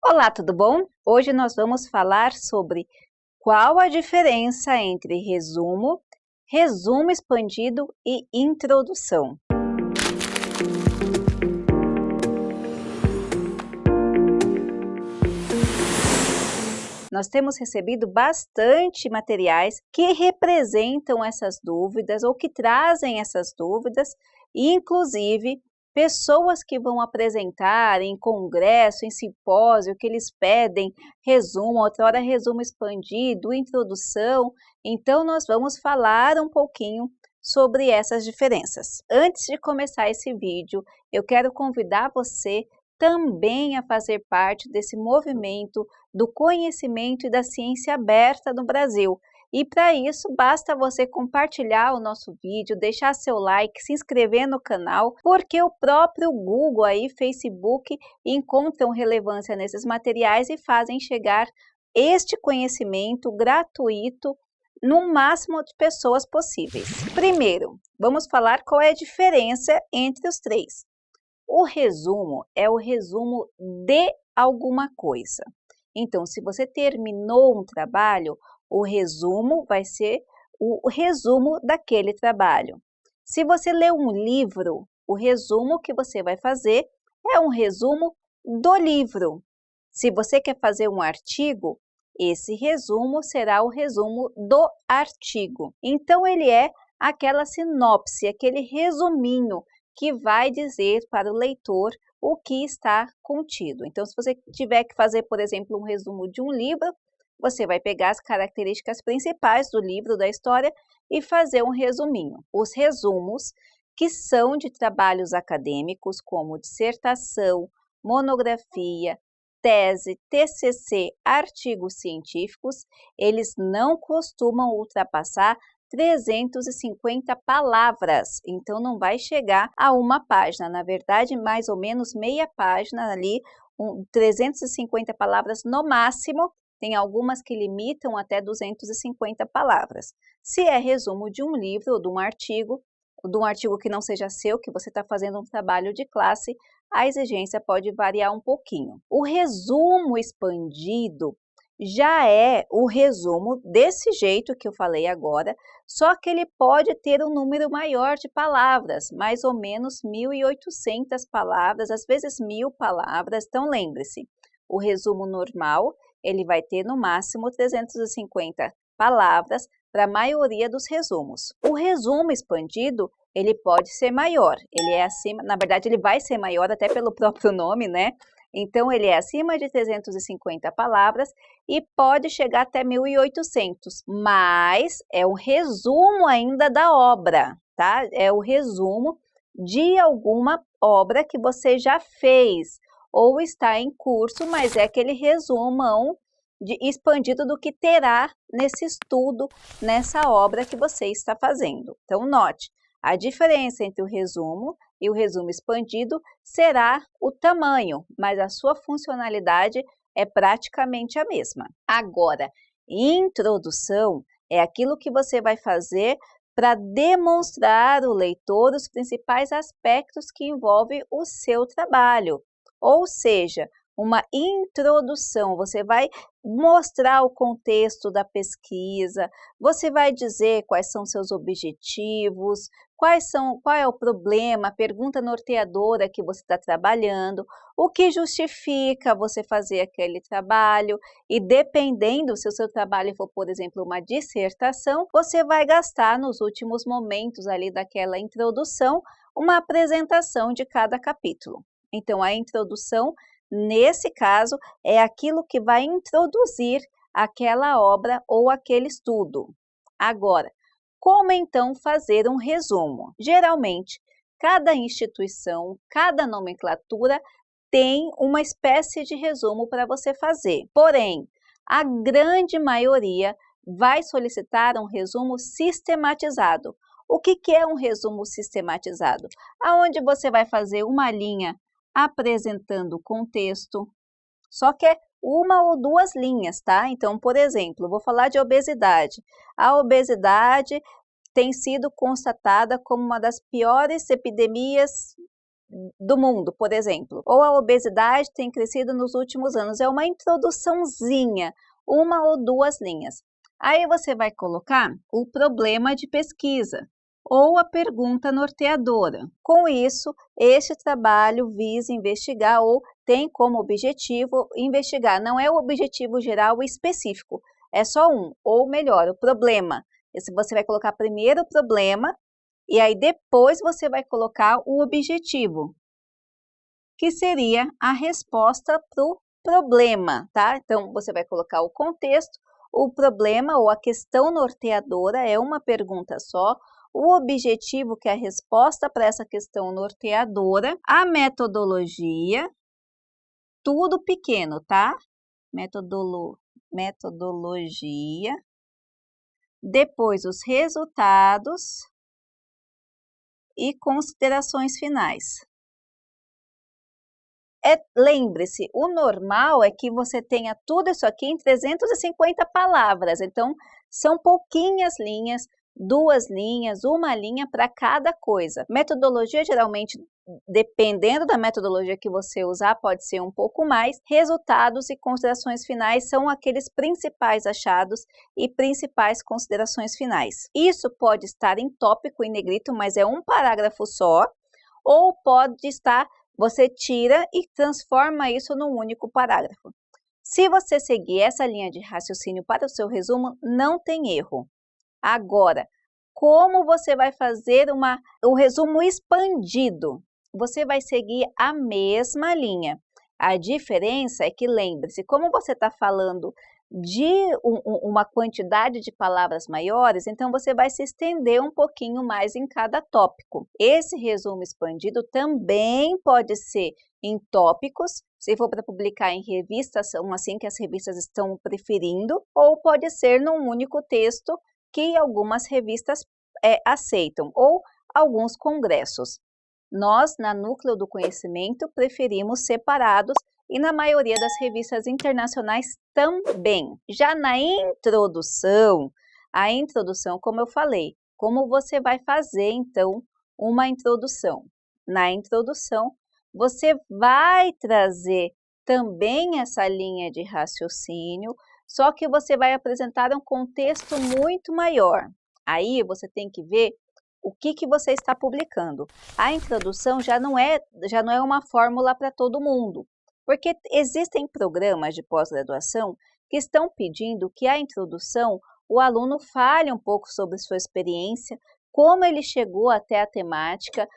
Olá, tudo bom? Hoje nós vamos falar sobre qual a diferença entre resumo, resumo expandido e introdução. Nós temos recebido bastante materiais que representam essas dúvidas ou que trazem essas dúvidas, e inclusive pessoas que vão apresentar em congresso, em simpósio, que eles pedem resumo, outra hora resumo expandido, introdução. Então nós vamos falar um pouquinho sobre essas diferenças. Antes de começar esse vídeo, eu quero convidar você também a fazer parte desse movimento do conhecimento e da ciência aberta no Brasil. E para isso, basta você compartilhar o nosso vídeo, deixar seu like, se inscrever no canal, porque o próprio Google aí, Facebook, encontram relevância nesses materiais e fazem chegar este conhecimento gratuito no máximo de pessoas possíveis. Primeiro, vamos falar qual é a diferença entre os três. O resumo é o resumo de alguma coisa. Então, se você terminou um trabalho, o resumo vai ser o resumo daquele trabalho. Se você leu um livro, o resumo que você vai fazer é um resumo do livro. Se você quer fazer um artigo, esse resumo será o resumo do artigo. Então, ele é aquela sinopse, aquele resuminho que vai dizer para o leitor o que está contido. Então, se você tiver que fazer, por exemplo, um resumo de um livro, você vai pegar as características principais do livro, da história, e fazer um resuminho. Os resumos, que são de trabalhos acadêmicos, como dissertação, monografia, tese, TCC, artigos científicos, eles não costumam ultrapassar 350 palavras, então não vai chegar a uma página, na verdade, mais ou menos meia página ali, 350 palavras no máximo, tem algumas que limitam até 250 palavras. Se é resumo de um livro ou de um artigo que não seja seu, que você está fazendo um trabalho de classe, a exigência pode variar um pouquinho. O resumo expandido já é o resumo desse jeito que eu falei agora, só que ele pode ter um número maior de palavras, mais ou menos 1.800 palavras, às vezes 1.000 palavras. Então lembre-se, o resumo normal, ele vai ter no máximo 350 palavras para a maioria dos resumos. O resumo expandido, ele pode ser maior, ele é acima, na verdade ele vai ser maior até pelo próprio nome, né? Então, ele é acima de 350 palavras e pode chegar até 1.800, mas é um resumo ainda da obra, tá? É o resumo de alguma obra que você já fez ou está em curso, mas é aquele resumão expandido do que terá nesse estudo, nessa obra que você está fazendo. Então, note, a diferença entre o resumo e o resumo expandido será o tamanho, mas a sua funcionalidade é praticamente a mesma. Agora, introdução é aquilo que você vai fazer para demonstrar ao leitor os principais aspectos que envolvem o seu trabalho. Ou seja, uma introdução, você vai mostrar o contexto da pesquisa, você vai dizer quais são seus objetivos, qual é o problema, a pergunta norteadora que você está trabalhando, o que justifica você fazer aquele trabalho, e dependendo se o seu trabalho for, por exemplo, uma dissertação, você vai gastar nos últimos momentos ali daquela introdução uma apresentação de cada capítulo. Então, a introdução, nesse caso, é aquilo que vai introduzir aquela obra ou aquele estudo. Agora, como então fazer um resumo? Geralmente, cada instituição, cada nomenclatura tem uma espécie de resumo para você fazer. Porém, a grande maioria vai solicitar um resumo sistematizado. O que é um resumo sistematizado? Aonde você vai fazer uma linha apresentando o contexto, só que é uma ou duas linhas, tá? Então, por exemplo, vou falar de obesidade. A obesidade tem sido constatada como uma das piores epidemias do mundo, por exemplo. Ou a obesidade tem crescido nos últimos anos. É uma introduçãozinha, uma ou duas linhas. Aí você vai colocar o problema de pesquisa ou a pergunta norteadora. Com isso, este trabalho visa investigar ou tem como objetivo investigar. Não é o objetivo geral específico, é só um, ou melhor, o problema. Esse você vai colocar primeiro o problema e aí depois você vai colocar o objetivo, que seria a resposta para o problema, tá? Então, você vai colocar o contexto, o problema ou a questão norteadora é uma pergunta só, o objetivo, que é a resposta para essa questão norteadora, a metodologia, tudo pequeno, tá? Metodologia, depois os resultados e considerações finais. Lembre-se, o normal é que você tenha tudo isso aqui em 350 palavras, então são pouquinhas linhas, 2 linhas, 1 linha para cada coisa. Metodologia, geralmente, dependendo da metodologia que você usar, pode ser um pouco mais. Resultados e considerações finais são aqueles principais achados e principais considerações finais. Isso pode estar em tópico, em negrito, mas é um parágrafo só, ou pode estar, você tira e transforma isso num único parágrafo. Se você seguir essa linha de raciocínio para o seu resumo, não tem erro. Agora, como você vai fazer o resumo expandido? Você vai seguir a mesma linha. A diferença é que, lembre-se, como você está falando de uma quantidade de palavras maiores, então você vai se estender um pouquinho mais em cada tópico. Esse resumo expandido também pode ser em tópicos, se for para publicar em revistas, são assim que as revistas estão preferindo, ou pode ser num único texto que algumas revistas aceitam, ou alguns congressos. Nós, na Núcleo do Conhecimento, preferimos separados e na maioria das revistas internacionais também. Já na introdução, a introdução, como eu falei, como você vai fazer, então, uma introdução? Na introdução, você vai trazer também essa linha de raciocínio, só que você vai apresentar um contexto muito maior. Aí você tem que ver o que você está publicando. A introdução já não é uma fórmula para todo mundo, porque existem programas de pós-graduação que estão pedindo que a introdução, o aluno fale um pouco sobre sua experiência, como ele chegou até a temática,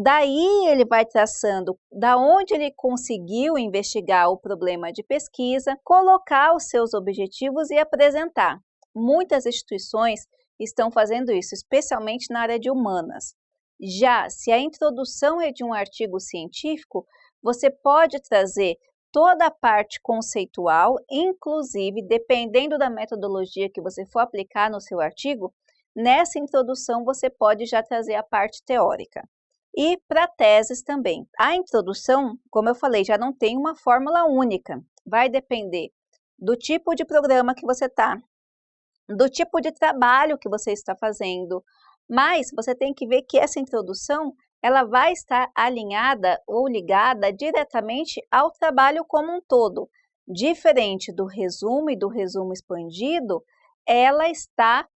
daí ele vai traçando da onde ele conseguiu investigar o problema de pesquisa, colocar os seus objetivos e apresentar. Muitas instituições estão fazendo isso, especialmente na área de humanas. Já se a introdução é de um artigo científico, você pode trazer toda a parte conceitual, inclusive, dependendo da metodologia que você for aplicar no seu artigo, nessa introdução você pode já trazer a parte teórica. E para teses também. A introdução, como eu falei, já não tem uma fórmula única. Vai depender do tipo de programa que você está, do tipo de trabalho que você está fazendo, mas você tem que ver que essa introdução ela vai estar alinhada ou ligada diretamente ao trabalho como um todo. Diferente do resumo e do resumo expandido, ela está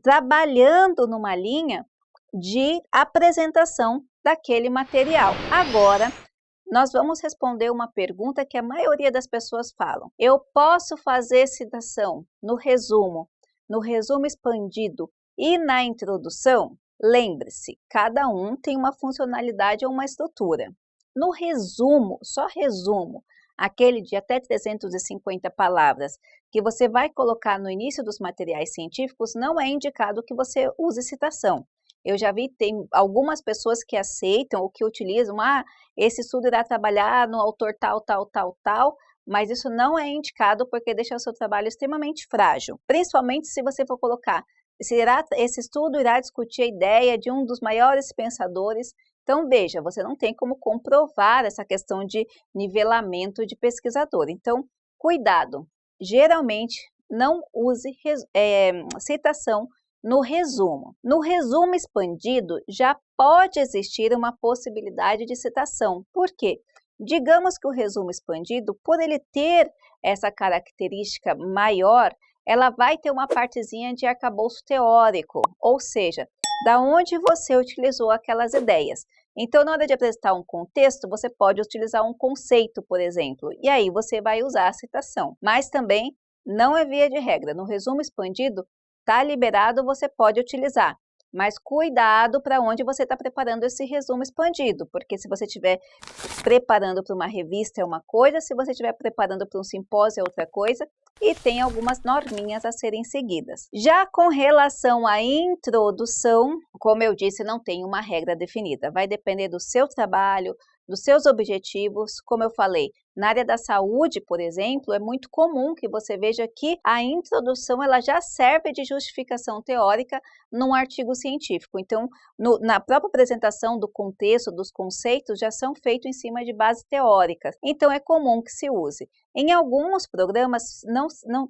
trabalhando numa linha de apresentação daquele material. Agora, nós vamos responder uma pergunta que a maioria das pessoas falam. Eu posso fazer citação no resumo expandido e na introdução? Lembre-se, cada um tem uma funcionalidade ou uma estrutura. No resumo, só resumo, aquele de até 350 palavras, que você vai colocar no início dos materiais científicos, não é indicado que você use citação. Eu já vi, tem algumas pessoas que aceitam ou que utilizam, esse estudo irá trabalhar no autor tal, mas isso não é indicado porque deixa o seu trabalho extremamente frágil, principalmente se você for colocar, esse estudo irá discutir a ideia de um dos maiores pensadores. Então, veja, você não tem como comprovar essa questão de nivelamento de pesquisador. Então, cuidado, geralmente não use citação no resumo. No resumo expandido, já pode existir uma possibilidade de citação. Por quê? Digamos que o resumo expandido, por ele ter essa característica maior, ela vai ter uma partezinha de arcabouço teórico, ou seja, da onde você utilizou aquelas ideias. Então, na hora de apresentar um contexto, você pode utilizar um conceito, por exemplo, e aí você vai usar a citação. Mas também não é via de regra. No resumo expandido, está liberado, você pode utilizar. Mas cuidado para onde você está preparando esse resumo expandido, porque se você estiver preparando para uma revista é uma coisa, se você estiver preparando para um simpósio é outra coisa, e tem algumas norminhas a serem seguidas. Já com relação à introdução, como eu disse, não tem uma regra definida. Vai depender do seu trabalho, dos seus objetivos. Como eu falei, na área da saúde, por exemplo, é muito comum que você veja que a introdução ela já serve de justificação teórica num artigo científico. Então, na própria apresentação do contexto, dos conceitos, já são feitos em cima de bases teóricas. Então, é comum que se use. Em alguns programas,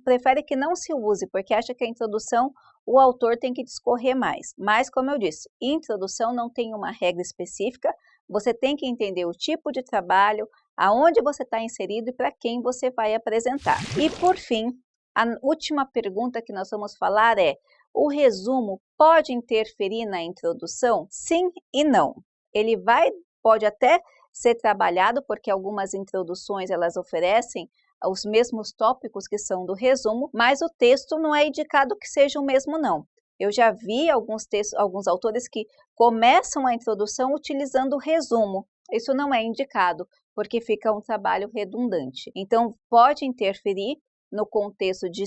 prefere que não se use, porque acha que a introdução o autor tem que discorrer mais. Mas, como eu disse, introdução não tem uma regra específica, você tem que entender o tipo de trabalho, aonde você está inserido e para quem você vai apresentar. E, por fim, a última pergunta que nós vamos falar é: o resumo pode interferir na introdução? Sim e não. Ele pode até ser trabalhado, porque algumas introduções elas oferecem os mesmos tópicos que são do resumo, mas o texto não é indicado que seja o mesmo, não. Eu já vi alguns autores que começam a introdução utilizando o resumo. Isso não é indicado, porque fica um trabalho redundante. Então, pode interferir no contexto de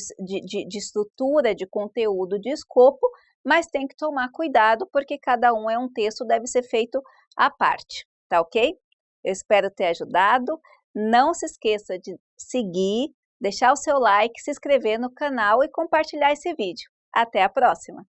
estrutura, de conteúdo, de escopo, mas tem que tomar cuidado, porque cada um é um texto, deve ser feito à parte, tá ok? Eu espero ter ajudado. Não se esqueça de seguir, deixar o seu like, se inscrever no canal e compartilhar esse vídeo. Até a próxima!